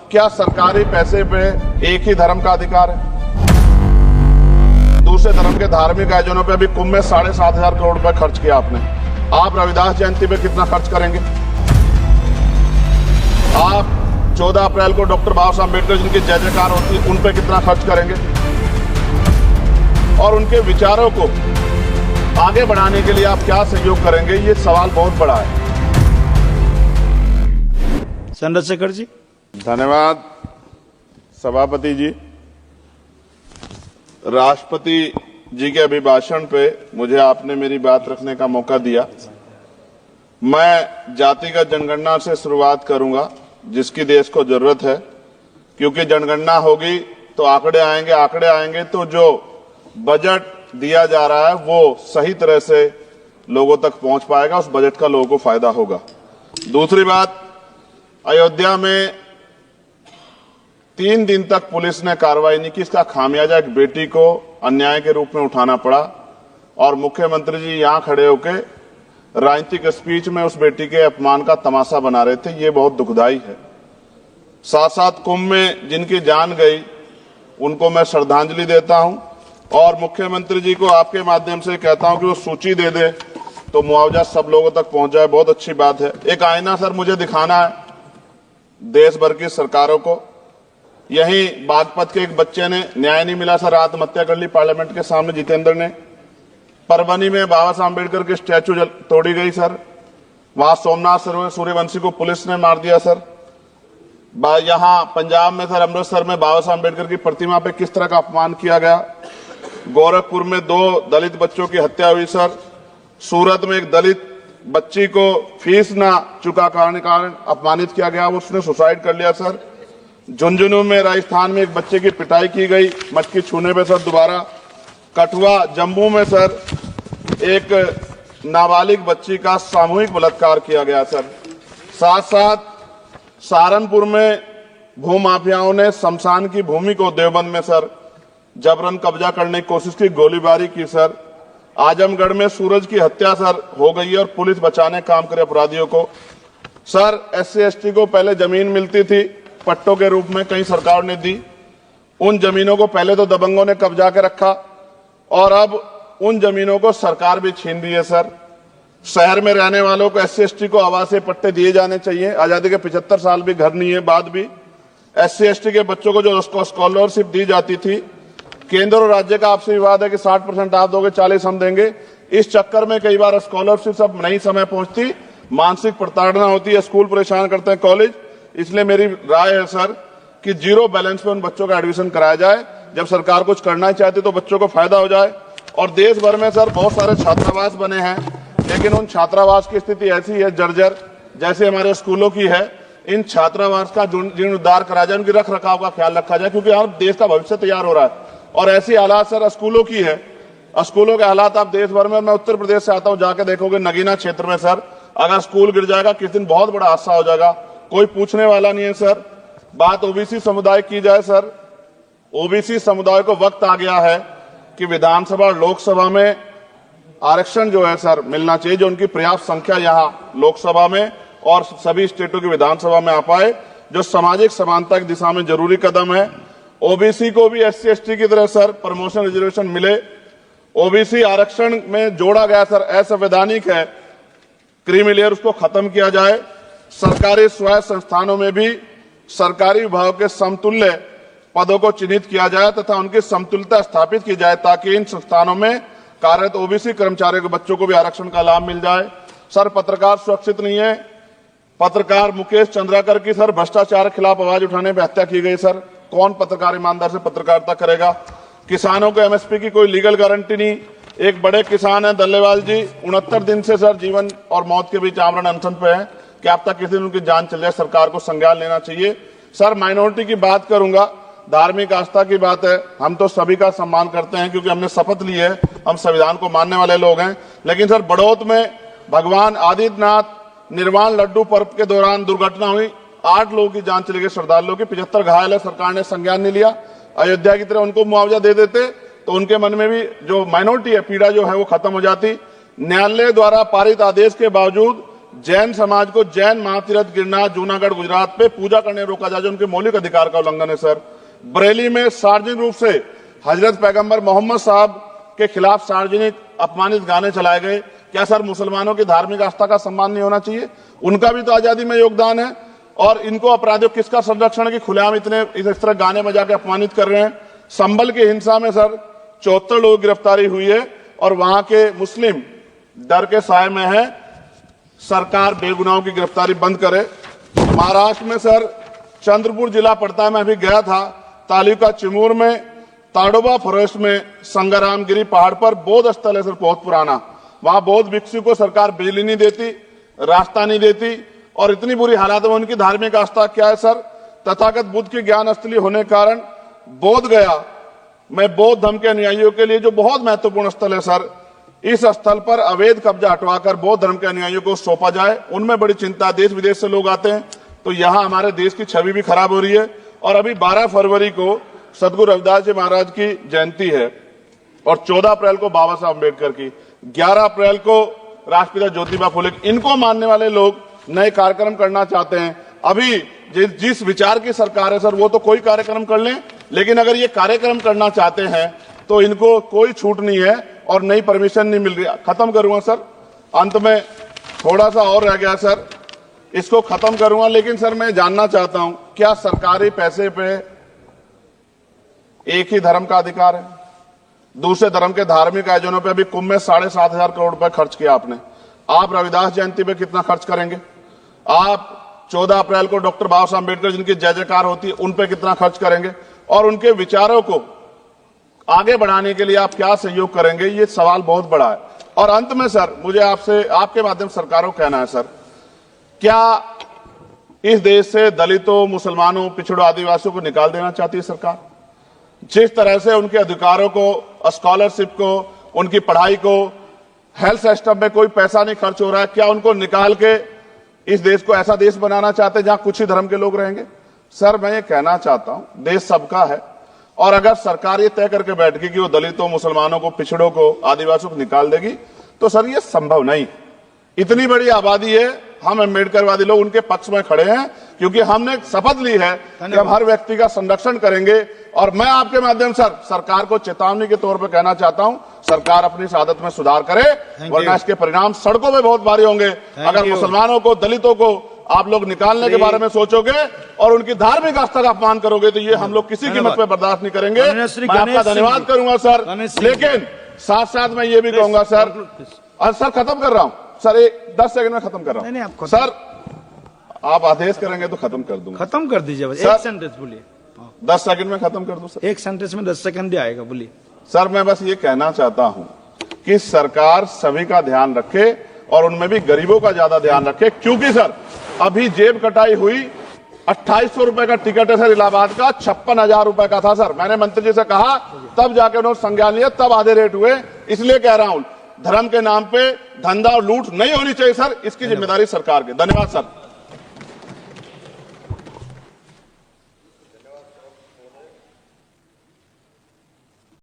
क्या सरकारी पैसे पे एक ही धर्म का अधिकार है? दूसरे धर्म के धार्मिक आयोजनों पे अभी कुंभ में 7,500 करोड़ रुपए खर्च किया आपने। आप रविदास जयंती पे कितना खर्च करेंगे? आप 14 अप्रैल को डॉक्टर बाबा साहब अम्बेडकर जिनकी जय जयकार होती है उन पे कितना खर्च करेंगे? और उनके विचारों को आगे बढ़ाने के लिए आप क्या सहयोग करेंगे? ये सवाल बहुत बड़ा है। चंद्रशेखर जी। धन्यवाद सभापति जी। राष्ट्रपति जी के अभिभाषण पे मुझे आपने मेरी बात रखने का मौका दिया। मैं जातिगत जनगणना से शुरुआत करूंगा जिसकी देश को जरूरत है, क्योंकि जनगणना होगी तो आंकड़े आएंगे तो जो बजट दिया जा रहा है वो सही तरह से लोगों तक पहुंच पाएगा, उस बजट का लोगों को फायदा होगा। दूसरी बात, अयोध्या में 3 दिन तक पुलिस ने कार्रवाई नहीं की। इसका खामियाजा एक बेटी को अन्याय के रूप में उठाना पड़ा और मुख्यमंत्री जी यहां खड़े होकर राजनीतिक स्पीच में उस बेटी के अपमान का तमाशा बना रहे थे। ये बहुत दुखदाई है। साथ साथ कुंभ में जिनकी जान गई उनको मैं श्रद्धांजलि देता हूं और मुख्यमंत्री जी को आपके माध्यम से कहता हूं कि वो सूची दे दे तो मुआवजा सब लोगों तक पहुंच जाए। बहुत अच्छी बात है। एक आईना सर मुझे दिखाना है देश भर की सरकारों को। यही बागपत के एक बच्चे ने न्याय नहीं मिला सर, आत्महत्या कर ली पार्लियामेंट के सामने, जितेंद्र ने। परभनी में बाबा साहब अम्बेडकर की स्टैचू तोड़ी गई सर, वहां सोमनाथ सूर्यवंशी को पुलिस ने मार दिया सर। यहां पंजाब में सर, अमृतसर में बाबा साहब अम्बेडकर की प्रतिमा पे किस तरह का अपमान किया गया। गोरखपुर में 2 दलित बच्चों की हत्या हुई सर। सूरत में एक दलित बच्ची को फीस ना चुका कारण अपमानित किया गया, उसने सुसाइड कर लिया सर। झुंझुनू में राजस्थान में एक बच्चे की पिटाई की गई मटकी छूने पे सर दोबारा। कठुआ जम्मू में सर एक नाबालिग बच्ची का सामूहिक बलात्कार किया गया सर। साथ साथ सहारनपुर में भूमाफियाओं ने शमशान की भूमि को देवबंद में सर जबरन कब्जा करने की कोशिश की, गोलीबारी की सर। आजमगढ़ में सूरज की हत्या सर हो गई है और पुलिस बचाने काम करे अपराधियों को। सर SC/ST को पहले जमीन मिलती थी पट्टों के रूप में, कई सरकार ने दी। उन जमीनों को पहले तो दबंगों ने कब्जा के रखा और अब उन जमीनों को सरकार भी छीन रही है सर। शहर में रहने वालों को SC/ST को आवासीय पट्टे दिए जाने चाहिए। आजादी के 75 साल भी घर नहीं है, बाद भी SC/ST के बच्चों को जो स्कॉलरशिप दी जाती थी, केंद्र और राज्य का आपसे विवाद है कि 60% आप दोगे, 40 हम देंगे। इस चक्कर में कई बार स्कॉलरशिप सब नहीं समय पहुंचती, मानसिक प्रताड़ना होती है, स्कूल परेशान करते हैं, कॉलेज। इसलिए मेरी राय है सर कि 0 बैलेंस पे उन बच्चों का एडमिशन कराया जाए। जब सरकार कुछ करना ही चाहती तो बच्चों को फायदा हो जाए। और देश भर में सर बहुत सारे छात्रावास बने हैं, लेकिन उन छात्रावास की स्थिति ऐसी है जर्जर, जैसे हमारे स्कूलों की है। इन छात्रावास का जीर्णोद्धार करा जाए, उनकी रख रखाव का ख्याल रखा जाए, क्योंकि यहाँ देश का भविष्य तैयार हो रहा है। और ऐसी हालात सर स्कूलों की है, स्कूलों के हालात आप देश भर में, मैं उत्तर प्रदेश से आता हूं, जाके देखोगे नगीना क्षेत्र में सर अगर स्कूल गिर जाएगा किस दिन बहुत बड़ा हादसा हो जाएगा, कोई पूछने वाला नहीं है सर। बात OBC समुदाय की जाए सर, OBC समुदाय को वक्त आ गया है कि विधानसभा और लोकसभा में आरक्षण जो है सर मिलना चाहिए, जो उनकी पर्याप्त संख्या यहाँ लोकसभा में और सभी स्टेटों की विधानसभा में आ पाए, जो सामाजिक समानता की दिशा में जरूरी कदम है। OBC को भी SC/ST की तरह सर प्रमोशन रिजर्वेशन मिले। OBC आरक्षण में जोड़ा गया सर असंवैधानिक है, क्रीमी लेयर उसको खत्म किया जाए। सरकारी स्वायत्त संस्थानों में भी सरकारी विभागों के समतुल्य पदों को चिन्हित किया जाए तथा उनकी समतुल्यता स्थापित की जाए, ताकि इन संस्थानों में कार्यरत OBC कर्मचारियों के बच्चों को भी आरक्षण का लाभ मिल जाए। सर पत्रकार सुरक्षित नहीं है। पत्रकार मुकेश चंद्राकर की सर भ्रष्टाचार के खिलाफ आवाज उठाने पर हत्या की गई सर। कौन पत्रकार ईमानदार से पत्रकारिता करेगा? किसानों को MSP की कोई लीगल गारंटी नहीं। एक बड़े किसान है दल्लेवाल जी, 69 दिन से सर जीवन और मौत के बीच आमरण अनशन पे है। क्या अब तक किसी दिन उनकी जान चल जाए? सरकार को संज्ञान लेना चाहिए। सर माइनॉरिटी की बात करूंगा, धार्मिक आस्था की बात है, हम तो सभी का सम्मान करते हैं क्योंकि हमने शपथ ली है, हम संविधान को मानने वाले लोग हैं। लेकिन सर बड़ौत में भगवान आदित्यनाथ निर्वाण लड्डू पर्व के दौरान दुर्घटना हुई, 8 लोगों की जान चली गई, श्रद्धालुओं की 75 घायल है, सरकार ने संज्ञान नहीं लिया। अयोध्या की तरह उनको मुआवजा दे देते तो उनके मन में भी जो माइनॉरिटी है पीड़ा जो है वो खत्म हो जाती। न्यायालय द्वारा पारित आदेश के बावजूद जैन समाज को जैन महातीर्थ गिरनार जूनागढ़ गुजरात पे पूजा करने रोका जाए, जो उनके मौलिक अधिकार का उल्लंघन है सर। बरेली में सार्वजनिक रूप से हजरत पैगंबर मोहम्मद साहब के खिलाफ सार्वजनिक अपमानित गाने चलाए गए। क्या सर मुसलमानों की धार्मिक आस्था का सम्मान नहीं होना चाहिए? उनका भी तो आजादी में योगदान है। और इनको अपराधियों किसका संरक्षण की खुलेआम इतने इस तरह गाने बजा के अपमानित कर रहे हैं। संभल की हिंसा में सर 74 लोगों की गिरफ्तारी हुई है और वहां के मुस्लिम डर के साए में है। सरकार बेगुनाहों की गिरफ्तारी बंद करे। महाराष्ट्र में सर चंद्रपुर जिला पड़ता है, मैं अभी गया था, तालुका चिमूर में ताडोबा फॉरेस्ट में संग्रामगिरी पहाड़ पर बौद्ध स्थल है सर, बहुत पुराना। वहां बौद्ध भिक्षु को सरकार बिजली नहीं देती, रास्ता नहीं देती और इतनी बुरी हालात में उनकी धार्मिक आस्था क्या है सर? तथागत बुद्ध की ज्ञान स्थली होने के कारण बोध गया में बौद्ध धर्म के अनुयायियों के लिए जो बहुत महत्वपूर्ण स्थल है सर, इस स्थल पर अवैध कब्जा हटवाकर बौद्ध धर्म के अनुयायियों को सौंपा जाए। उनमें बड़ी चिंता, देश विदेश से लोग आते हैं, तो यहां हमारे देश की छवि भी खराब हो रही है। और अभी 12 फरवरी को सदगुरु रविदास जी महाराज की जयंती है और 14 अप्रैल को बाबा साहब अम्बेडकर की, 11 अप्रैल को राष्ट्रपिता ज्योतिबा फुले, इनको मानने वाले लोग नए कार्यक्रम करना चाहते हैं। अभी जिस विचार की सरकार है सर, वो तो कोई कार्यक्रम कर लें, लेकिन अगर ये कार्यक्रम करना चाहते हैं तो इनको कोई छूट नहीं है और नई परमिशन नहीं मिल रही। खत्म करूंगा सर, अंत में थोड़ा सा और रह गया सर, इसको खत्म करूंगा। लेकिन सर मैं जानना चाहता हूं, क्या सरकारी पैसे पे एक ही धर्म का अधिकार है? दूसरे धर्म के धार्मिक आयोजनों पे अभी कुंभ में 7,500 करोड़ रुपए खर्च किया आपने। आप रविदास जयंती पे कितना खर्च करेंगे? आप 14 अप्रैल को डॉक्टर बाबा साहब अम्बेडकर जिनकी जय जयकार होती है, उन पे कितना खर्च करेंगे? और उनके विचारों को आगे बढ़ाने के लिए आप क्या सहयोग करेंगे? ये सवाल बहुत बड़ा है। और अंत में सर मुझे आपसे, आपके माध्यम से सरकारों को कहना है सर, क्या इस देश से दलितों, मुसलमानों, पिछड़ों, आदिवासियों को निकाल देना चाहती है सरकार? जिस तरह से उनके अधिकारों को, स्कॉलरशिप को, उनकी पढ़ाई को, हेल्थ सिस्टम में कोई पैसा नहीं खर्च हो रहा है, क्या उनको निकाल के इस देश को ऐसा देश बनाना चाहते हैं जहां कुछ ही धर्म के लोग रहेंगे? सर मैं ये कहना चाहता हूं, देश सबका है और अगर सरकार ये तय करके बैठेगी कि वो दलितों, मुसलमानों को, पिछड़ों को, आदिवासियों को निकाल देगी, तो सर ये संभव नहीं। इतनी बड़ी आबादी है, हम अम्बेडकरवादी लोग उनके पक्ष में खड़े हैं क्योंकि हमने शपथ ली है कि हम हर व्यक्ति का संरक्षण करेंगे। और मैं आपके माध्यम से सरकार को चेतावनी के तौर पर कहना चाहता हूं, सरकार अपनी इस आदत में सुधार करे, वरना इसके परिणाम सड़कों में बहुत भारी होंगे। अगर मुसलमानों को, दलितों को आप लोग निकालने के बारे में सोचोगे और उनकी धार्मिक आस्था का अपमान करोगे तो ये हम लोग किसी कीमत पे बर्दाश्त नहीं करेंगे। मैं आपका धन्यवाद करूंगा सर, लेकिन साथ साथ मैं ये भी कहूंगा सर, और सर खत्म कर रहा हूं सर, 10 सेकंड में खत्म कर रहा हूं सर, आप आदेश करेंगे तो खत्म कर दूंगा। खत्म कर दीजिए, एक सेंटेंस बोलिए। 10 सेकंड में खत्म कर दूं सर, एक सेंटेंस में 10 सेकंड ही आएगा, बोलिए। सर मैं बस ये कहना चाहता हूं कि सरकार सभी का ध्यान रखे और उनमें भी गरीबों का ज्यादा ध्यान रखे, क्योंकि सर अभी जेब कटाई हुई 2800 रुपए का टिकट है सर इलाहाबाद का, 56,000 रुपए का था सर। मैंने मंत्री जी से कहा, तब जाके उन्होंने संज्ञान लिया, तब आधे रेट हुए। इसलिए कह रहा हूं, धर्म के नाम पे धंधा और लूट नहीं होनी चाहिए सर, इसकी जिम्मेदारी सरकार की। धन्यवाद सर।